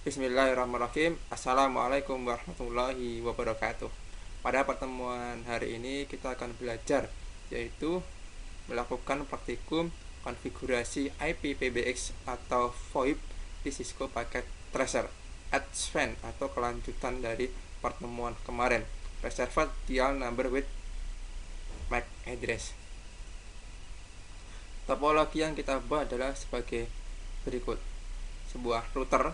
Bismillahirrahmanirrahim. Assalamualaikum warahmatullahi wabarakatuh. Pada pertemuan hari ini kita akan belajar, yaitu melakukan praktikum konfigurasi IPPBX atau VoIP di Cisco Packet Tracer Advanced atau kelanjutan dari pertemuan kemarin, Reserved Dial Number with MAC Address. Topologi yang kita buat adalah sebagai berikut: sebuah router,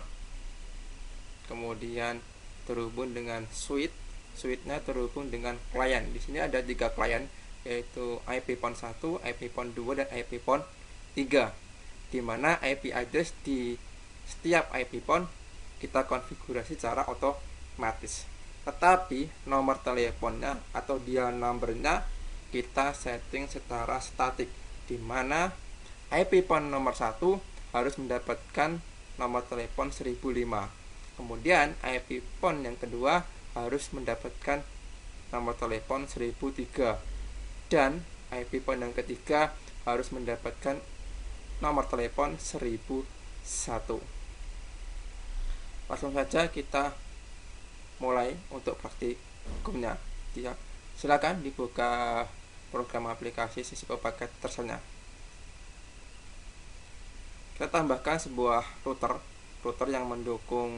kemudian terhubung dengan switch-nya terhubung dengan klien. Di sini ada 3 klien, yaitu IP pon 1, IP pon 2, dan IP pon 3, di mana IP address di setiap IP pon kita konfigurasi secara otomatis, tetapi nomor teleponnya atau dial numbernya kita setting secara statik, di mana IP pon nomor 1 harus mendapatkan nomor telepon 1005. Kemudian IP pon yang kedua harus mendapatkan nomor telepon 1003, dan IP pon yang ketiga harus mendapatkan nomor telepon 1001. Langsung saja kita mulai untuk praktikumnya. Silakan dibuka program aplikasi Cisco Packet Tracer-nya. Kita tambahkan sebuah router yang mendukung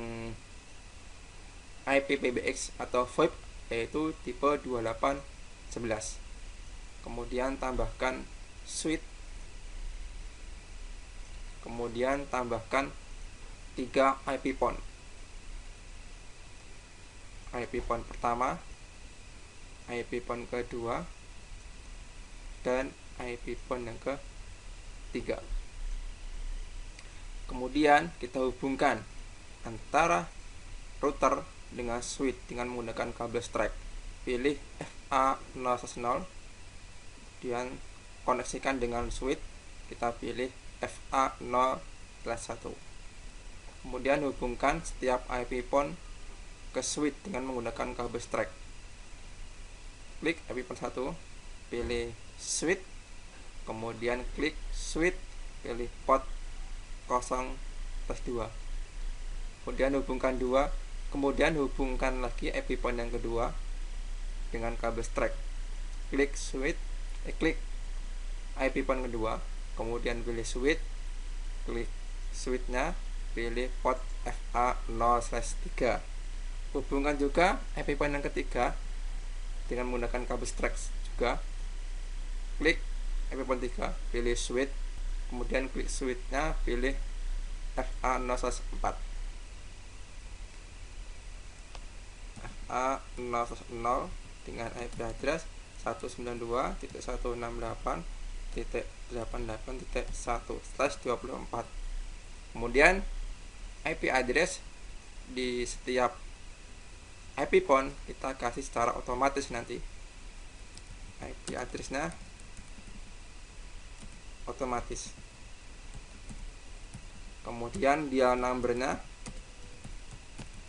IPPBX atau VoIP, yaitu tipe 2811. Kemudian tambahkan switch, kemudian tambahkan 3 IP pon. IP pon pertama, IP pon kedua, dan IP pon yang ketiga. Kemudian kita hubungkan antara router dengan switch dengan menggunakan kabel strap. Pilih FA010 dan koneksikan dengan switch. Kita pilih FA0/1. Kemudian hubungkan setiap IP pon ke switch dengan menggunakan kabel strap. Klik IP pon 1, pilih switch, kemudian klik switch, pilih port 0/2. Kemudian hubungkan 2, kemudian hubungkan lagi IP pon yang kedua dengan kabel strap. Klik switch, klik IP pon kedua, kemudian pilih switch, klik switchnya, pilih port FA0/3. Hubungkan juga IP pon yang ketiga dengan menggunakan kabel strap juga. Klik IP pon 3, pilih switch, kemudian klik switchnya, pilih FA0/4. FA0/0 dengan IP address 192.168.88.1/24. Kemudian IP address di setiap IP pon kita kasih secara otomatis nanti. IP addressnya otomatis. Kemudian dial numbernya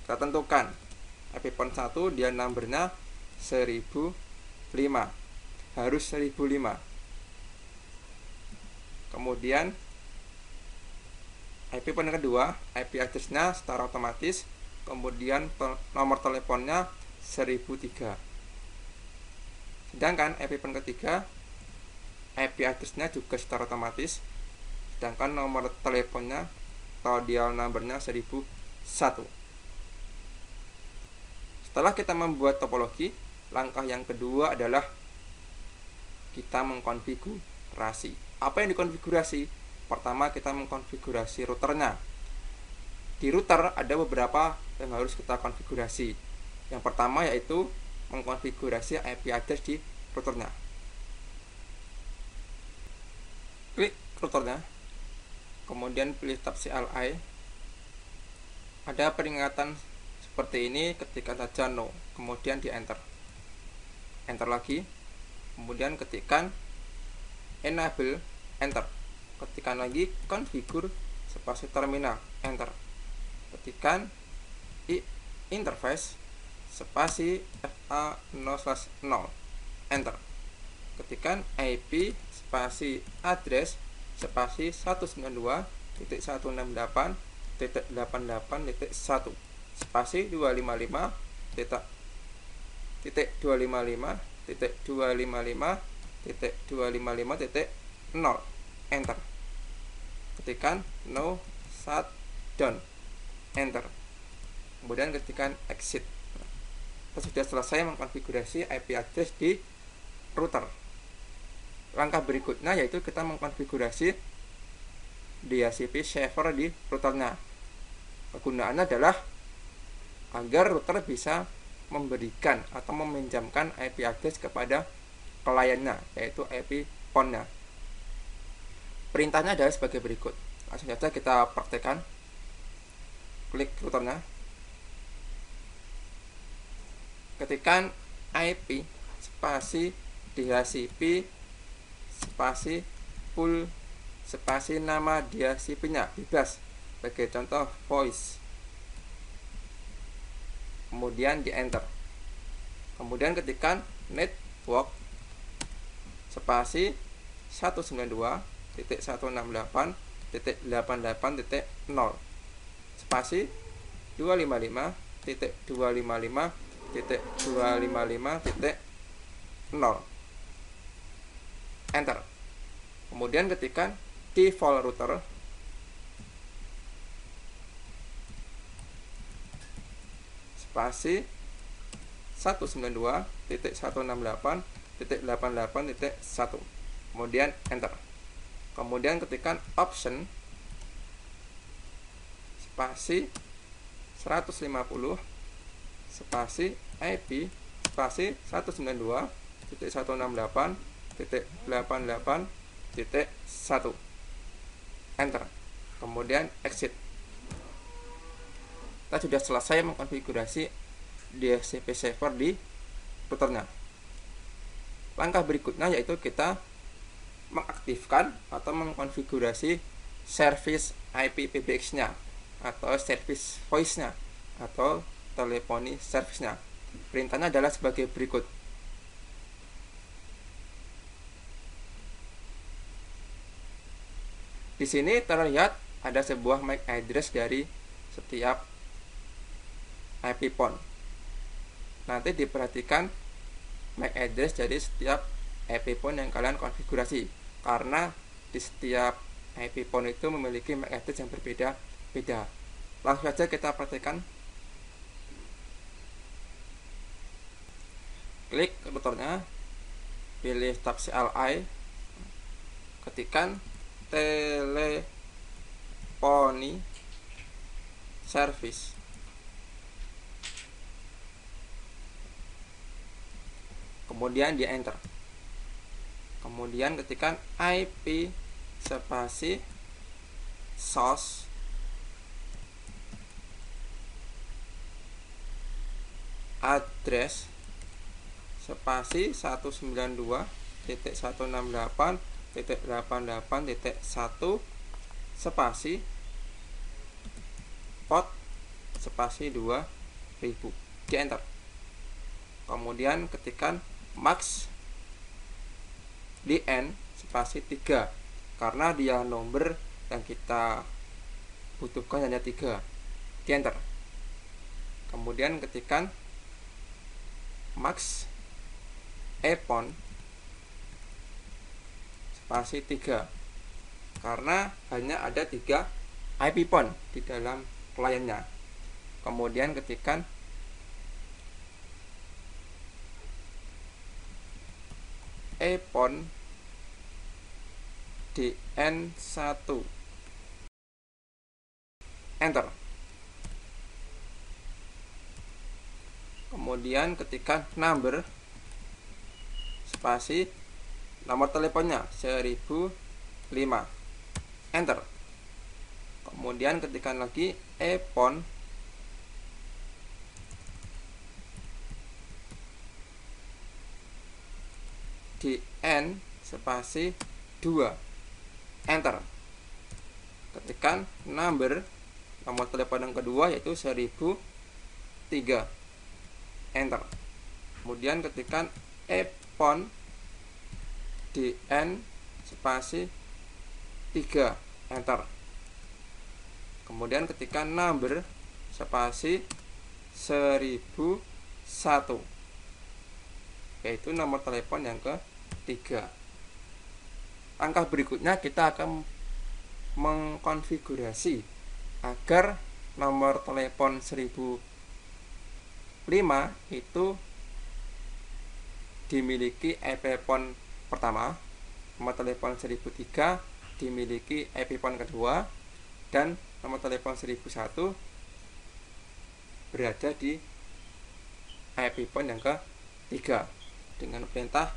kita tentukan. IP pon 1 dial numbernya 1005, harus 1005. Kemudian IP pon yang kedua, IP addressnya secara otomatis. Kemudian nomor teleponnya 1003. Sedangkan IP pon ketiga, IP addressnya juga secara otomatis, sedangkan nomor teleponnya atau dial numbernya 1001. Setelah kita membuat topologi, langkah yang kedua adalah kita mengkonfigurasi. Apa yang dikonfigurasi? Pertama, kita mengkonfigurasi routernya. Di router ada beberapa yang harus kita konfigurasi. Yang pertama yaitu mengkonfigurasi IP address di routernya. Klik routernya, kemudian pilih tab CLI. Ada peringatan seperti ini, ketikkan saja no, kemudian di enter lagi, kemudian ketikkan enable, enter, ketikkan lagi configure spasi terminal, enter, ketikkan interface spasi FA0/0, enter, ketikkan IP spasi address spasi 192.168.1/24. 255.88.1 spasi 255.255.255.255.0 enter. Ketikkan no shutdown enter. Kemudian ketikkan exit. Kita sudah selesai mengkonfigurasi IP address di router. Langkah berikutnya yaitu kita mengkonfigurasi DHCP server di routernya. Kegunaannya adalah agar router bisa memberikan atau meminjamkan IP address kepada kliennya, yaitu IP PON-nya. Perintahnya adalah sebagai berikut. Langsung saja kita praktekkan. Klik routernya, ketikkan IP spasi DHCP spasi full spasi nama DHCP-nya bebas, sebagai contoh voice, kemudian di enter. Kemudian ketikkan network spasi 192.168.88.0 spasi 255.255.255.0 enter. Kemudian ketikkan default router spasi 192.168.88.1 kemudian enter. Kemudian ketikkan option spasi 150 spasi IP spasi 192.168.88.1 enter. Kemudian exit. Kita sudah selesai mengkonfigurasi DHCP server di routernya. Langkah berikutnya yaitu kita mengaktifkan atau mengkonfigurasi service IP PBX-nya atau service voice-nya atau teleponi service-nya. Perintahnya adalah sebagai berikut. Di sini terlihat ada sebuah MAC address dari setiap IP PON. Nanti diperhatikan MAC address dari setiap IP PON yang kalian konfigurasi, karena di setiap IP PON itu memiliki MAC address yang berbeda-beda. Langsung saja kita praktekkan. Klik routernya, pilih tab CLI, ketikkan teleponi service, kemudian di enter. Kemudian ketikkan IP spasi source address spasi 192.168.88.1 spasi port spasi 2000 di enter. Kemudian ketikkan max DN spasi 3 karena dia nomor yang kita butuhkan hanya 3 di enter. Kemudian ketikkan max EPON spasi 3 karena hanya ada 3 IP PON di dalam kliennya. Kemudian ketikkan EPON DN1 enter. Kemudian ketikkan number spasi nomor teleponnya 1005 enter. Kemudian ketikkan lagi EPON DN spasi 2 enter. Ketikkan nomor telepon yang kedua yaitu 1003 enter. Kemudian ketikkan EPON DN spasi 3 enter. kemudian ketikkan number spasi 1001, yaitu nomor telepon yang ketiga. Langkah berikutnya kita akan mengkonfigurasi agar nomor telepon 1005 itu dimiliki IP phone pertama, nomor telepon 1003 dimiliki IP phone kedua, dan nomor telepon 1001 berada di IP phone yang ketiga dengan perintah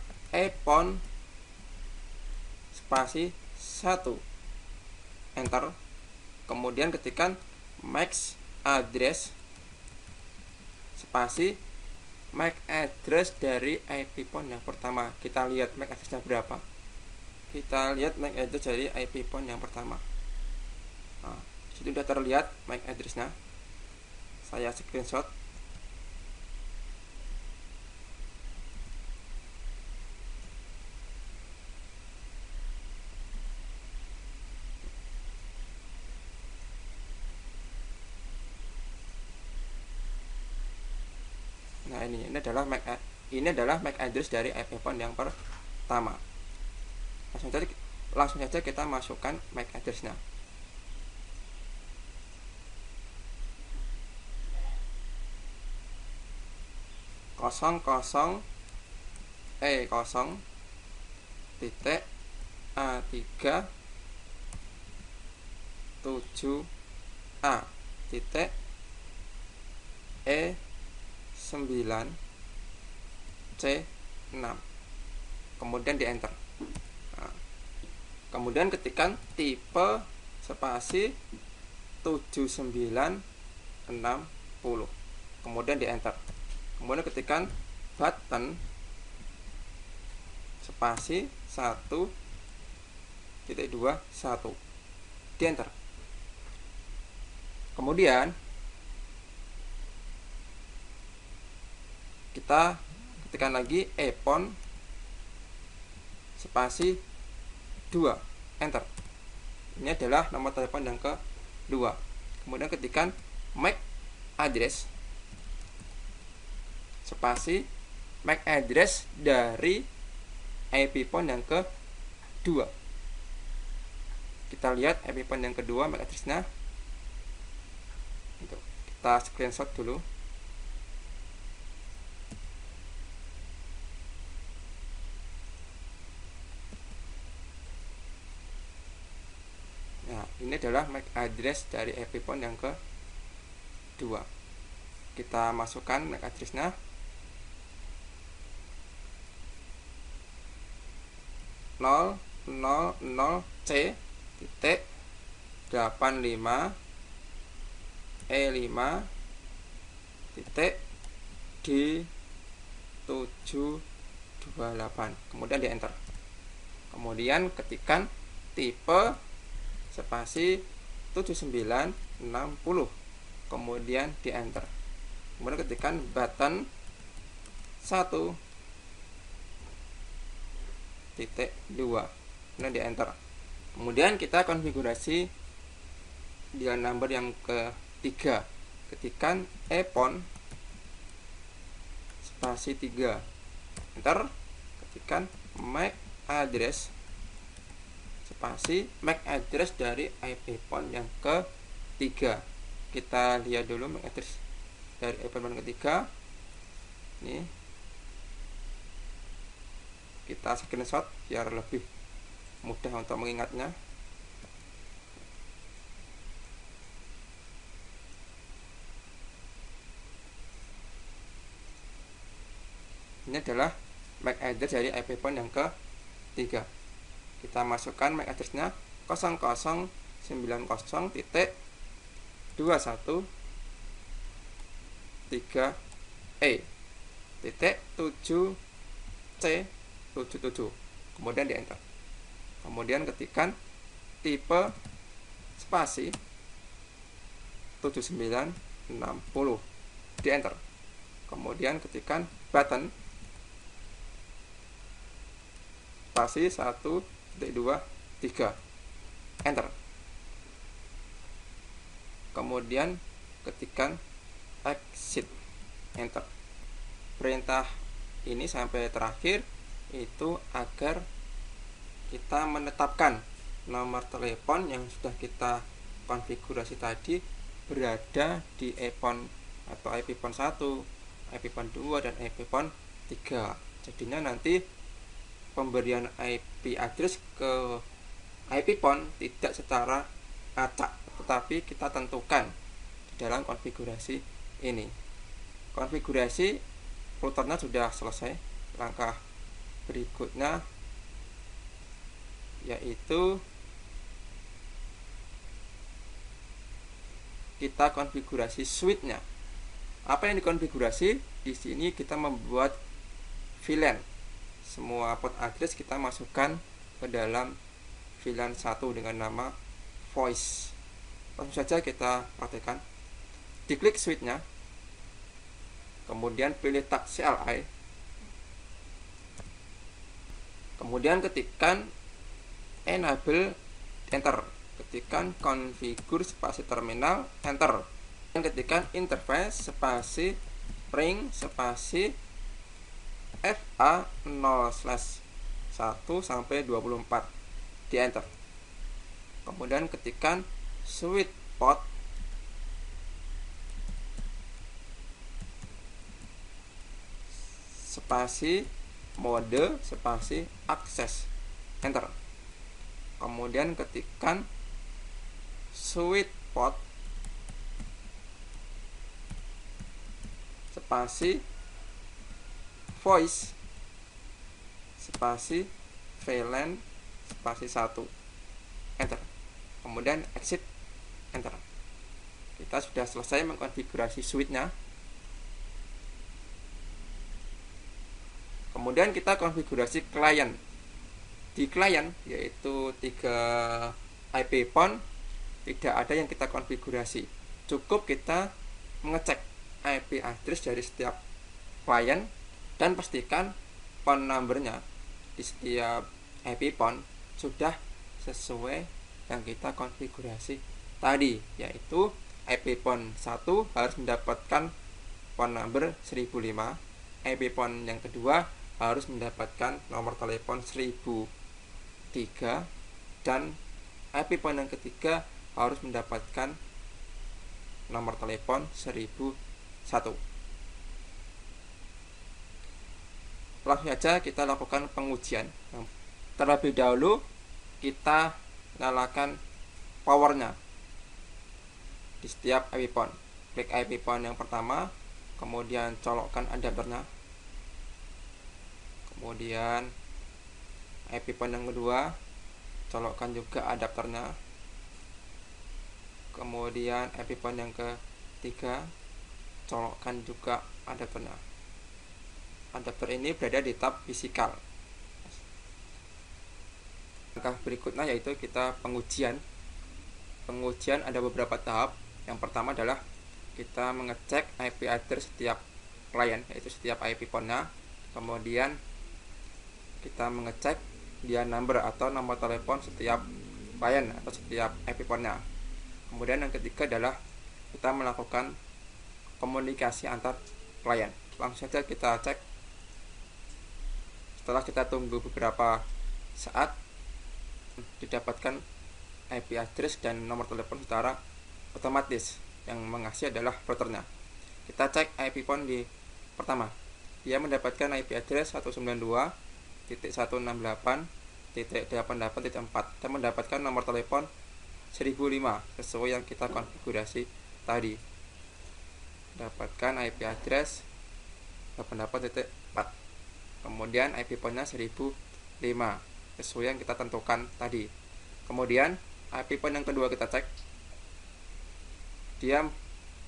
phone spasi 1 enter, kemudian ketikkan MAC address spasi MAC address dari IP phone yang pertama. Kita lihat MAC addressnya berapa. Kita lihat MAC address dari IP phone yang pertama. Nah, sudah terlihat MAC addressnya. Saya screenshot. Nah, ini adalah MAC address dari IP phone yang pertama. Langsung saja kita masukkan MAC addressnya. kosong titik A3 7A titik E9 C6, kemudian di enter. Nah, kemudian ketikkan tipe spasi 7960, kemudian di enter. Kemudian ketikkan button spasi 1.21, di enter. Kemudian kita ketikkan lagi phone spasi 2, enter. Ini adalah nomor telepon yang kedua. Kemudian ketikkan MAC address spasi MAC address dari IP phone yang kedua. Kita lihat IP phone yang kedua MAC addressnya. Kita screenshot dulu. Nah, ini adalah MAC address dari IP phone yang kedua. Kita masukkan MAC addressnya. 000C titik 85 E5 titik D728, kemudian di enter. Kemudian ketikkan tipe spasi 7960, kemudian di enter. Kemudian ketikkan button 1.2, kemudian di enter. Kemudian kita konfigurasi dial number yang ketiga. Ketikkan phone spasi 3, enter. Ketikkan MAC address spasi MAC address dari IP phone yang ketiga. Kita lihat dulu MAC address dari IP phone ketiga. Ini kita screenshot biar lebih mudah untuk mengingatnya. Ini adalah MAC address dari IP phone yang ketiga. Kita masukkan MAC addressnya 00.21.3E.7C77, kemudian di enter. Kemudian ketikkan tipe spasi 7960, di enter. Kemudian ketikkan button spasi 1.23, enter. kemudian ketikkan exit, enter. Perintah ini sampai terakhir itu agar kita menetapkan nomor telepon yang sudah kita konfigurasi tadi berada di EPON atau IP PON 1, IP PON 2, dan IP PON 3. Jadinya nanti pemberian IP address ke IP PON tidak secara acak, tetapi kita tentukan di dalam konfigurasi ini. Konfigurasi routernya sudah selesai. Langkah berikutnya yaitu kita konfigurasi switch-nya. Apa yang dikonfigurasi? Di sini kita membuat VLAN. Semua port address kita masukkan ke dalam VLAN 1 dengan nama voice. Langsung saja kita praktekkan. Diklik switch-nya, kemudian pilih tab CLI, kemudian ketikkan enable, enter. Ketikkan configure spasi terminal, enter. Dan ketikkan interface spasi ring spasi FA0/1 sampai 24, di enter. Kemudian ketikkan switch port spasi mode spasi akses, enter. Kemudian ketikkan switch port spasi voice spasi VLAN spasi 1, enter. Kemudian exit, enter. Kita sudah selesai mengkonfigurasi switch-nya. Kemudian kita konfigurasi klien. Di klien, yaitu 3 IP PON, tidak ada yang kita konfigurasi. Cukup kita mengecek IP address dari setiap klien dan pastikan PON numbernya di setiap IP PON sudah sesuai yang kita konfigurasi tadi, yaitu IP PON 1 harus mendapatkan PON number 1005, IP PON yang kedua harus mendapatkan nomor telepon 1003, dan IP PON yang ketiga harus mendapatkan nomor telepon 1001. Langsung saja kita lakukan pengujian. Terlebih dahulu kita nyalakan powernya di setiap IP PON. Klik IP PON yang pertama, kemudian colokkan adapternya. Kemudian IP PON yang kedua, colokkan juga adapternya. Kemudian IP PON yang ketiga, colokkan juga adapternya. Adapter ini berada di tab fisikal. Langkah berikutnya yaitu kita pengujian. Pengujian ada beberapa tahap. Yang pertama adalah kita mengecek IP address setiap klien, yaitu setiap IP PON-nya. Kemudian kita mengecek dia number atau nomor telepon setiap klien atau setiap IP PON-nya. Kemudian yang ketiga adalah kita melakukan komunikasi antar klien. Langsung saja kita cek. Setelah kita tunggu beberapa saat, didapatkan IP address dan nomor telepon secara otomatis. Yang mengasih adalah routernya. Kita cek IP PON di pertama. Dia mendapatkan IP address 192.168.88.4 dan mendapatkan nomor telepon 1005 sesuai yang kita konfigurasi tadi. Dapatkan IP address 88.4. Kemudian IP PON-nya 1005 sesuai yang kita tentukan tadi. Kemudian IP PON yang kedua kita cek. Dia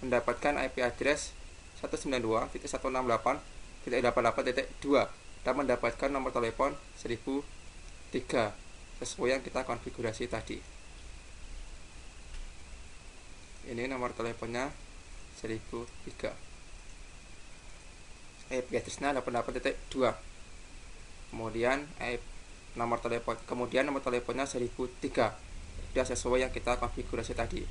mendapatkan IP address 192.168.88.2 dan mendapatkan nomor telepon 1003 sesuai yang kita konfigurasi tadi. Ini nomor teleponnya 1003. IP address-nya 88.2. Kemudian nomor teleponnya 1003. Sudah sesuai yang kita konfigurasi tadi.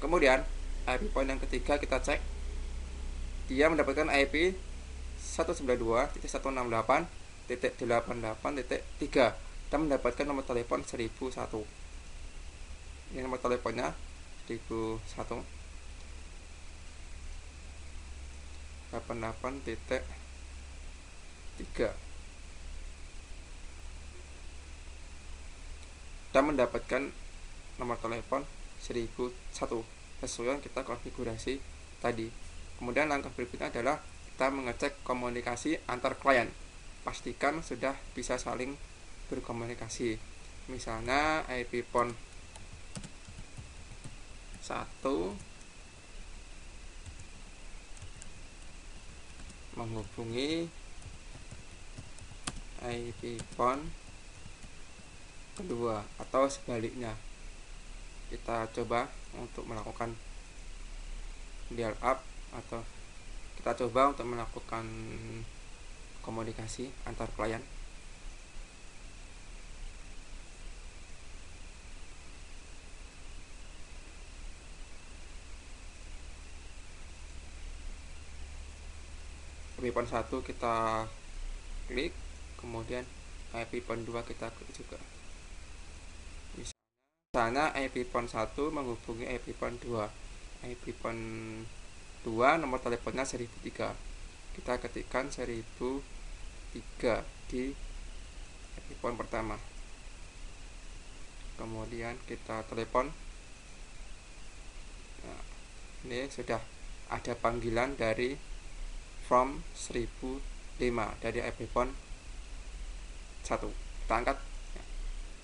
Kemudian IP point yang ketiga kita cek, dia mendapatkan IP 192.168.88.3 dan mendapatkan nomor telepon 1001. Ini nomor teleponnya 1001 88.3 dan mendapatkan nomor telepon 1001 sesuai yang kita konfigurasi tadi. Kemudian langkah berikutnya adalah kita mengecek komunikasi antar klien. Pastikan sudah bisa saling berkomunikasi. Misalnya IP pon 1 menghubungi IP pon kedua atau sebaliknya. Kita coba untuk melakukan dial up atau kita coba untuk melakukan komunikasi antar klien. IP pon 1 kita klik, kemudian IP pon 2 kita klik juga. Misalnya IP pon 1 menghubungi IP pon 2. IP pon 2 nomor teleponnya 1003. Kita ketikkan 1003 di IP pon pertama. Kemudian kita telepon. Nah, ini sudah ada panggilan dari from 1005 dari IP pon 1. Kita angkat.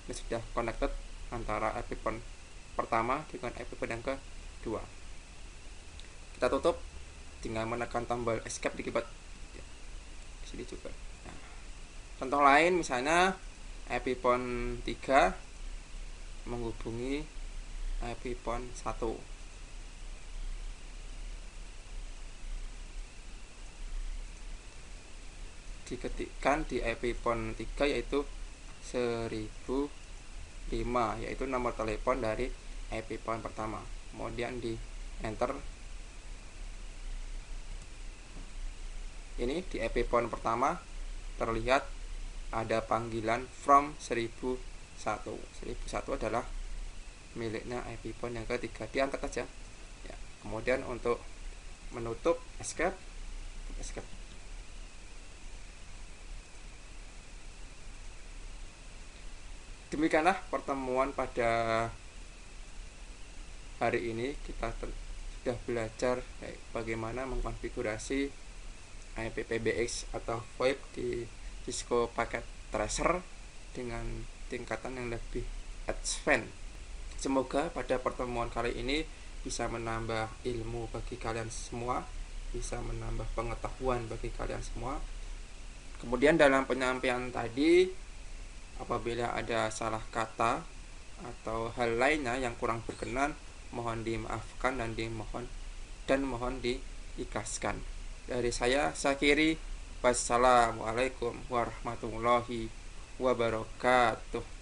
Ini sudah connected antara IP pon pertama dengan IP pon yang kedua. Kita tutup, tinggal menekan tombol escape di keyboard. Di sini juga. Nah, contoh lain misalnya IP pon 3 menghubungi IP pon 1. Diketikkan di IP pon 3 yaitu 1005, yaitu nomor telepon dari IP pon pertama. Kemudian di enter. Ini di IP pon pertama terlihat ada panggilan from 1001. 1001 adalah miliknya IP pon yang ketiga. Diangkat aja ya. Kemudian untuk menutup escape. Demikianlah pertemuan pada hari ini. Kita sudah belajar bagaimana mengkonfigurasi IP PBX atau VoIP di Cisco Packet Tracer dengan tingkatan yang lebih advance. Semoga pada pertemuan kali ini bisa menambah ilmu bagi kalian semua, bisa menambah pengetahuan bagi kalian semua. Kemudian dalam penyampaian tadi, apabila ada salah kata atau hal lainnya yang kurang berkenan, mohon dimaafkan dan mohon diikhlaskan. Dari saya Syakiri, wassalamualaikum warahmatullahi wabarakatuh.